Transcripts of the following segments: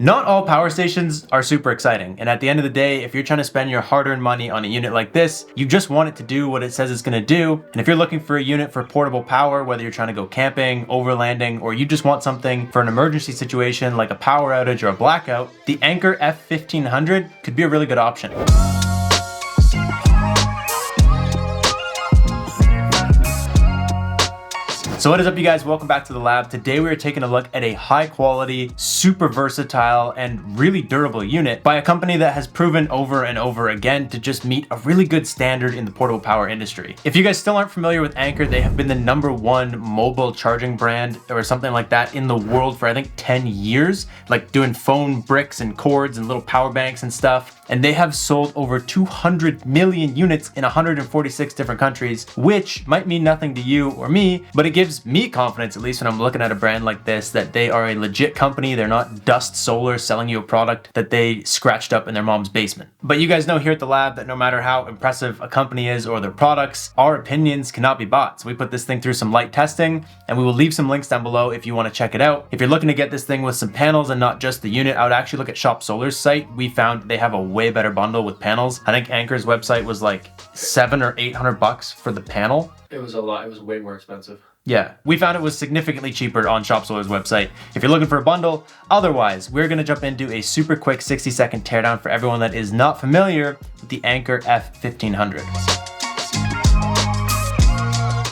Not all power stations are super exciting, and at the end of the day, if you're trying to spend your hard-earned money on a unit like this, you just want it to do what it says it's going to do. And if you're looking for a unit for portable power, whether you're trying to go camping, overlanding, or you just want something for an emergency situation like a power outage or a blackout, the Anker F1500 could be a really good option. So what is up, you guys? Welcome back to the lab. Today we are taking a look at a high quality, super versatile, and really durable unit by a company that has proven over and over again to just meet a really good standard in the portable power industry. If you guys still aren't familiar with Anker, they have been the #1 mobile charging brand or something like that in the world for I think 10 years, like doing phone bricks and cords and little power banks and stuff. And they have sold over 200 million units in 146 different countries, which might mean nothing to you or me, but it gives me confidence, at least when I'm looking at a brand like this, that they are a legit company. They're not Dust Solar selling you a product that they scratched up in their mom's basement. But you guys know here at the lab that no matter how impressive a company is or their products, our opinions cannot be bought. So we put this thing through some light testing, and we will leave some links down below if you want to check it out. If you're looking to get this thing with some panels and not just the unit, I would actually look at Shop Solar's site. We found they have a way better bundle with panels. I think Anker's website was like $700 or $800 for the panel. It was a lot. It was way more expensive. Yeah, we found it was significantly cheaper on Shop Solar's website if you're looking for a bundle. Otherwise, we're going to jump into a super quick 60-second teardown for everyone that is not familiar with the Anker F1500.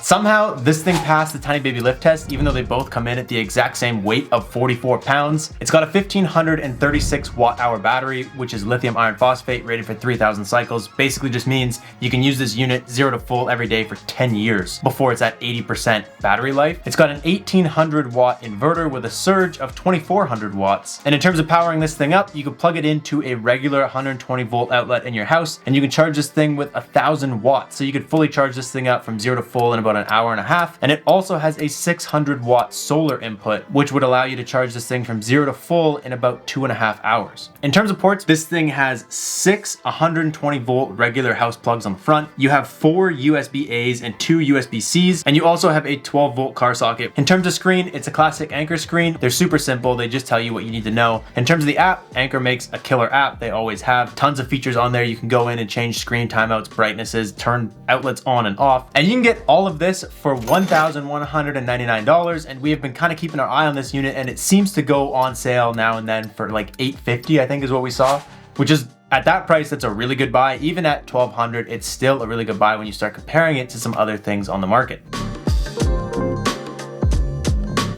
Somehow, this thing passed the tiny baby lift test, even though they both come in at the exact same weight of 44 pounds. It's got a 1536 watt-hour battery, which is lithium iron phosphate, rated for 3,000 cycles. Basically just means you can use this unit 0 to full every day for 10 years before it's at 80% battery life. It's got an 1800 watt inverter with a surge of 2400 watts. And in terms of powering this thing up, you can plug it into a regular 120 volt outlet in your house, and you can charge this thing with 1000 watts. So you could fully charge this thing up from 0 to full in about an hour and a half. And it also has a 600 watt solar input, which would allow you to charge this thing from 0 to full in about 2.5 hours. In terms of ports, this thing has 6 120 volt regular house plugs on the front. You have 4 USB-A's and 2 USB-C's, and you also have a 12 volt car socket. In terms of screen, it's a classic Anker screen. They're super simple. They just tell you what you need to know. In terms of the app, Anker makes a killer app. They always have tons of features on there. You can go in and change screen timeouts, brightnesses, turn outlets on and off, and you can get all of this for $1,199. And we have been kind of keeping our eye on this unit, and it seems to go on sale now and then for like $850, I think is what we saw, which is at that price, that's a really good buy. Even at $1,200, it's still a really good buy when you start comparing it to some other things on the market.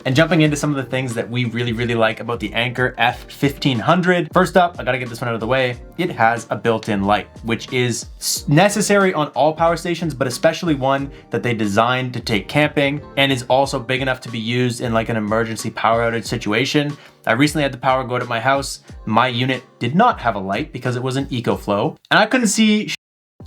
And jumping into some of the things that we really like about the Anker F1500. First up, I gotta get this one out of the way. It has a built-in light, which is necessary on all power stations, but especially one that they designed to take camping and is also big enough to be used in like an emergency power outage situation. I recently had the power go out at my house. My unit did not have a light because it was an EcoFlow, and I couldn't see.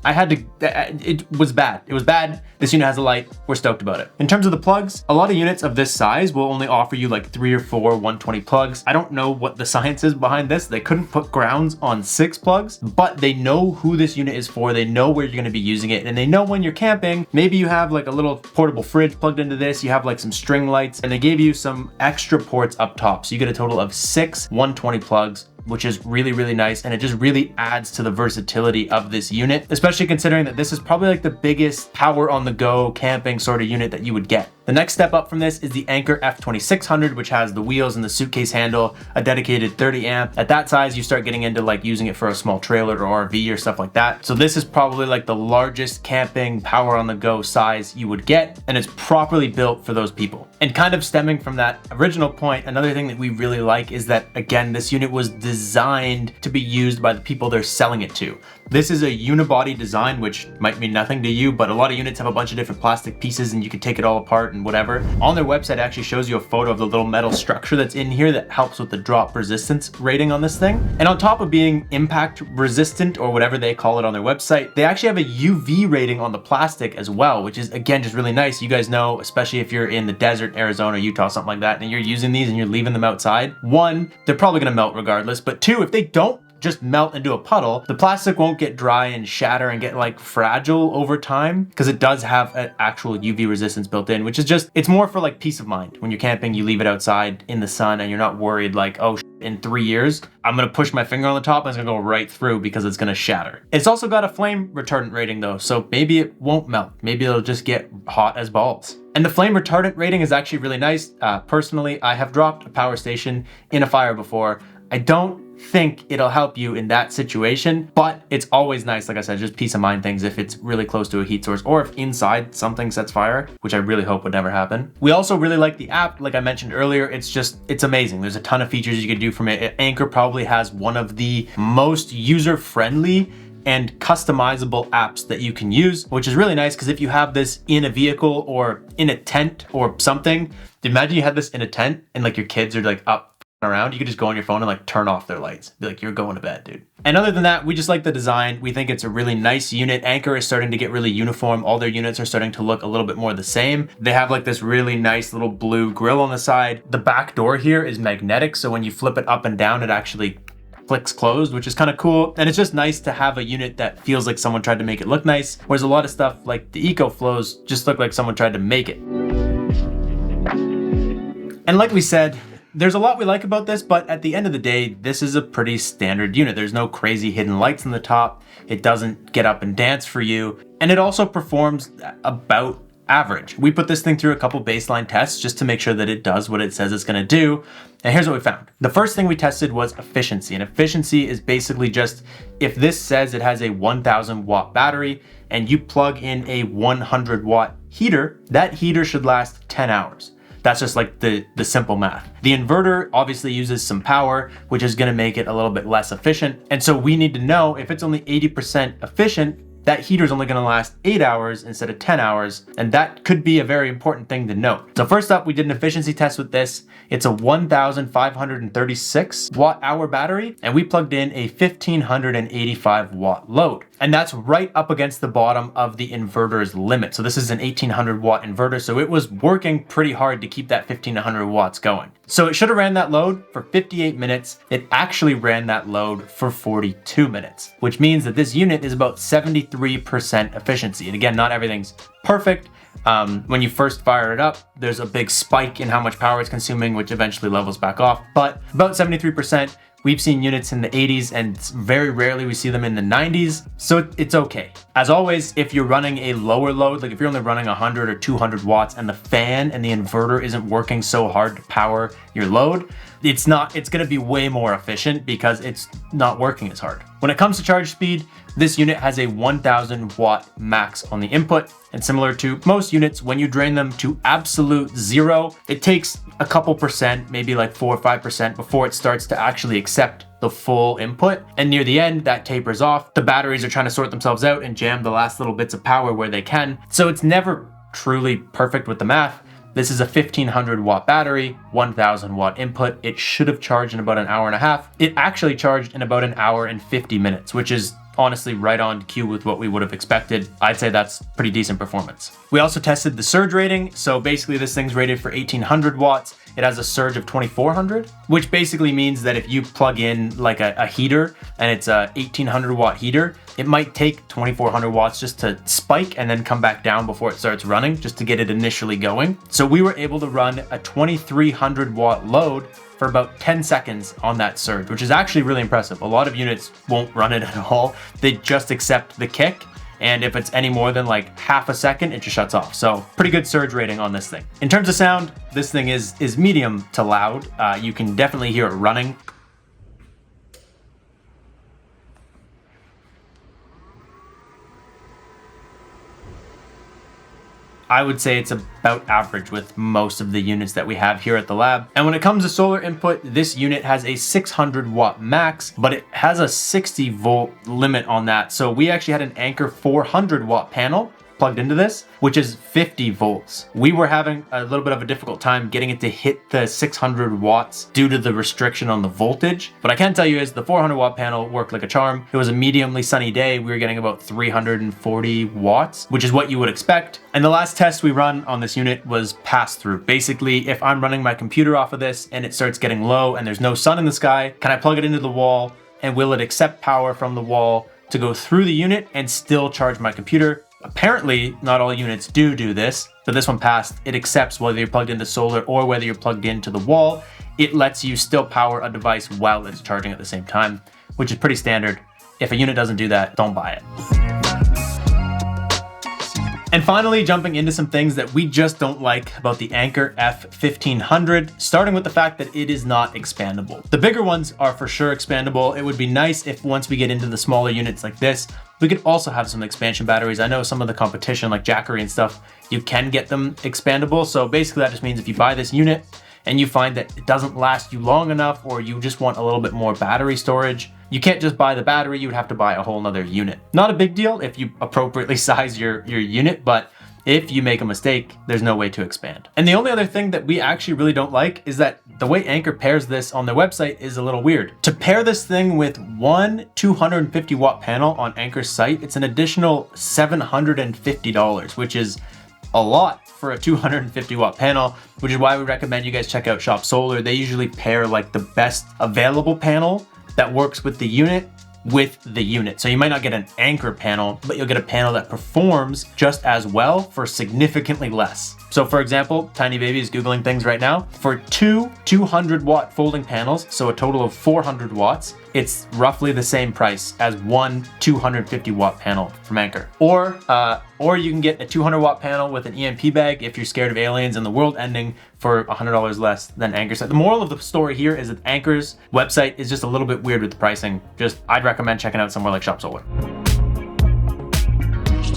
It was bad. It was bad. This unit has a light. We're stoked about it. In terms of the plugs, a lot of units of this size will only offer you like 3 or 4 120 plugs. I don't know what the science is behind this. They couldn't put grounds on 6 plugs, but they know who this unit is for. They know where you're going to be using it, and they know when you're camping, maybe you have like a little portable fridge plugged into this. You have like some string lights, and they gave you some extra ports up top. So you get a total of 6 120 plugs, which is really nice, and it just really adds to the versatility of this unit, especially considering that this is probably like the biggest power on the go camping sort of unit that you would get. The next step up from this is the Anker F2600, which has the wheels and the suitcase handle, a dedicated 30 amp. At that size, you start getting into like using it for a small trailer or RV or stuff like that. So this is probably like the largest camping power on the go size you would get, and it's properly built for those people. And kind of stemming from that original point, another thing that we really like is that, again, this unit was designed to be used by the people they're selling it to. This is a unibody design, which might mean nothing to you, but a lot of units have a bunch of different plastic pieces and you can take it all apart and whatever. On their website, it actually shows you a photo of the little metal structure that's in here that helps with the drop resistance rating on this thing. And on top of being impact resistant, or whatever they call it on their website, they actually have a UV rating on the plastic as well, which is, again, just really nice. You guys know, especially if you're in the desert, Arizona, Utah, something like that, and you're using these and you're leaving them outside, 1, they're probably gonna melt regardless, but 2, if they don't just melt into a puddle. The plastic won't get dry and shatter and get like fragile over time because it does have an actual UV resistance built in, which is just, it's more for like peace of mind. When you're camping, you leave it outside in the sun and you're not worried like, oh, in 3 years, I'm gonna push my finger on the top and it's gonna go right through because it's gonna shatter. It's also got a flame retardant rating though, so maybe it won't melt. Maybe it'll just get hot as balls. And the flame retardant rating is actually really nice. Personally, I have dropped a power station in a fire before. I don't think it'll help you in that situation, but it's always nice, like I said, just peace of mind things if it's really close to a heat source or if inside something sets fire, which I really hope would never happen. We also really like the app. Like I mentioned earlier, it's amazing. There's a ton of features you can do from it. Anker probably has one of the most user-friendly and customizable apps that you can use, which is really nice because if you have this in a vehicle or in a tent or something, imagine you had this in a tent and like your kids are like up around, you could just go on your phone and like turn off their lights. Be like, you're going to bed, dude. And other than that, we just like the design. We think it's a really nice unit. Anker is starting to get really uniform. All their units are starting to look a little bit more the same. They have like this really nice little blue grill on the side. The back door here is magnetic, so when you flip it up and down, it actually flicks closed, which is kind of cool. And it's just nice to have a unit that feels like someone tried to make it look nice, whereas a lot of stuff like the EcoFlows just look like someone tried to make it. And like we said, there's a lot we like about this, but at the end of the day, this is a pretty standard unit. There's no crazy hidden lights on the top. It doesn't get up and dance for you. And it also performs about average. We put this thing through a couple baseline tests just to make sure that it does what it says it's gonna do. And here's what we found. The first thing we tested was efficiency. And efficiency is basically just, if this says it has a 1000 watt battery and you plug in a 100 watt heater, that heater should last 10 hours. That's just like the simple math. The inverter obviously uses some power, which is gonna make it a little bit less efficient. And so we need to know if it's only 80% efficient, that heater is only gonna last 8 hours instead of 10 hours. And that could be a very important thing to note. So first up, we did an efficiency test with this. It's a 1536 watt hour battery, and we plugged in a 1585 watt load. And that's right up against the bottom of the inverter's limit. So this is an 1800 watt inverter, so it was working pretty hard to keep that 1500 watts going. So it should have ran that load for 58 minutes. It actually ran that load for 42 minutes, which means that this unit is about 73% efficiency. And again, not everything's perfect. When you first fire it up, there's a big spike in how much power it's consuming, which eventually levels back off, but about 73%. We've seen units in the 80s and very rarely we see them in the 90s, so it's okay. As always, if you're running a lower load, like if you're only running 100 or 200 watts and the fan and the inverter isn't working so hard to power your load, it's gonna be way more efficient because it's not working as hard. When it comes to charge speed, this unit has a 1000 watt max on the input, and similar to most units, when you drain them to absolute zero, it takes a couple percent, maybe like 4 or 5% before it starts to actually accept the full input. And near the end, that tapers off. The batteries are trying to sort themselves out and jam the last little bits of power where they can. So it's never truly perfect with the math. This is a 1500 watt battery, 1000 watt input. It should have charged in about an hour and a half. It actually charged in about an hour and 50 minutes, which is honestly right on cue with what we would have expected. I'd say that's pretty decent performance. We also tested the surge rating. So basically this thing's rated for 1800 watts. It has a surge of 2400, which basically means that if you plug in like a heater and it's a 1800 watt heater, it might take 2400 watts just to spike and then come back down before it starts running, just to get it initially going. So we were able to run a 2300 watt load for about 10 seconds on that surge, which is actually really impressive. A lot of units won't run it at all. They just accept the kick. And if it's any more than like half a second, it just shuts off. So pretty good surge rating on this thing. In terms of sound, this thing is medium to loud. You can definitely hear it running. I would say it's about average with most of the units that we have here at the lab. And when it comes to solar input, this unit has a 600 watt max, but it has a 60 volt limit on that. So we actually had an Anker 400 watt panel plugged into this, which is 50 volts. We were having a little bit of a difficult time getting it to hit the 600 watts due to the restriction on the voltage. But I can tell you is the 400 watt panel worked like a charm. It was a mediumly sunny day. We were getting about 340 watts, which is what you would expect. And the last test we run on this unit was pass through. Basically, if I'm running my computer off of this and it starts getting low and there's no sun in the sky, can I plug it into the wall and will it accept power from the wall to go through the unit and still charge my computer. Apparently, not all units do this, but this one passed. It accepts whether you're plugged into solar or whether you're plugged into the wall. It lets you still power a device while it's charging at the same time, which is pretty standard. If a unit doesn't do that, don't buy it. And finally, jumping into some things that we just don't like about the Anker F1500, starting with the fact that it is not expandable. The bigger ones are for sure expandable. It would be nice if once we get into the smaller units like this, we could also have some expansion batteries. I know some of the competition like Jackery and stuff, you can get them expandable. So basically that just means if you buy this unit and you find that it doesn't last you long enough, or you just want a little bit more battery storage, you can't just buy the battery, you would have to buy a whole nother unit. Not a big deal if you appropriately size your unit, but if you make a mistake, there's no way to expand. And the only other thing that we actually really don't like is that the way Anker pairs this on their website is a little weird. To pair this thing with one 250 watt panel on Anker's site, it's an additional $750, which is a lot for a 250 watt panel, which is why we recommend you guys check out Shop Solar. They usually pair like the best available panel that works with the unit with the unit. So you might not get an Anker panel, but you'll get a panel that performs just as well for significantly less. So for example, Tiny Baby is Googling things right now. For two 200 watt folding panels, so a total of 400 watts, it's roughly the same price as one 250 watt panel from Anker. Or you can get a 200 watt panel with an EMP bag if you're scared of aliens and the world ending for $100 less than Anker said. The moral of the story here is that Anker's website is just a little bit weird with the pricing. I'd recommend checking out somewhere like Shop Solar.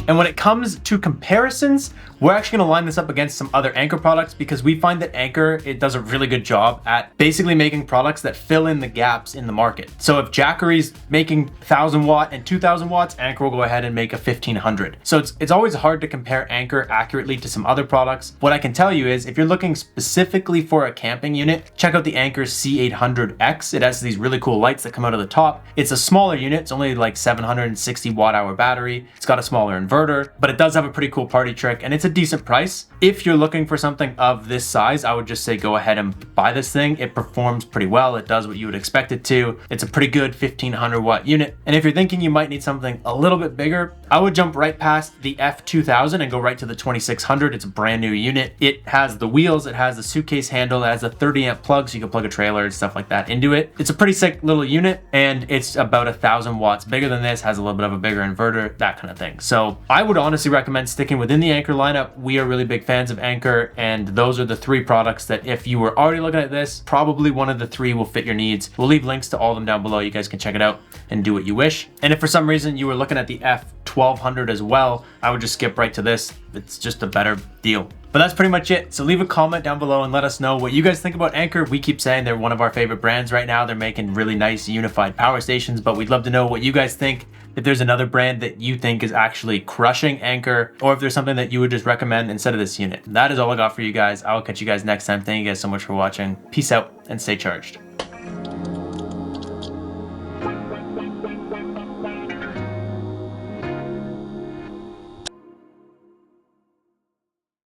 And when it comes to comparisons, we're actually gonna line this up against some other Anker products because we find that Anker, it does a really good job at basically making products that fill in the gaps in the market. So if Jackery's making 1000 watt and 2000 watts, Anker will go ahead and make a 1500. So it's always hard to compare Anker accurately to some other products. What I can tell you is if you're looking specifically for a camping unit, check out the Anker C800X. It has these really cool lights that come out of the top. It's a smaller unit. It's only like 760 watt hour battery. It's got a smaller inverter, but it does have a pretty cool party trick and it's a decent price. If you're looking for something of this size, I would just say go ahead and buy this thing. It performs pretty well. It does what you would expect it to. It's a pretty good 1500 watt unit. And if you're thinking you might need something a little bit bigger, I would jump right past the F2000 and go right to the 2600. It's a brand new unit. It has the wheels, it has the suitcase handle, it has a 30 amp plug so you can plug a trailer and stuff like that into it. It's a pretty sick little unit and it's about 1000 watts bigger than this, has a little bit of a bigger inverter, that kind of thing. So I would honestly recommend sticking within the Anker lineup. We are really big fans of Anker, and those are the three products that if you were already looking at this, probably one of the three will fit your needs. We'll leave links to all of them down below. You guys can check it out and do what you wish. And if for some reason you were looking at the F1200 as well, I would just skip right to this. It's just a better deal. But that's pretty much it. So leave a comment down below and let us know what you guys think about Anker. We keep saying they're one of our favorite brands right now. They're making really nice unified power stations, but we'd love to know what you guys think. If there's another brand that you think is actually crushing Anker, or if there's something that you would just recommend instead of this unit. That is all I got for you guys. I will catch you guys next time. Thank you guys so much for watching. Peace out and stay charged.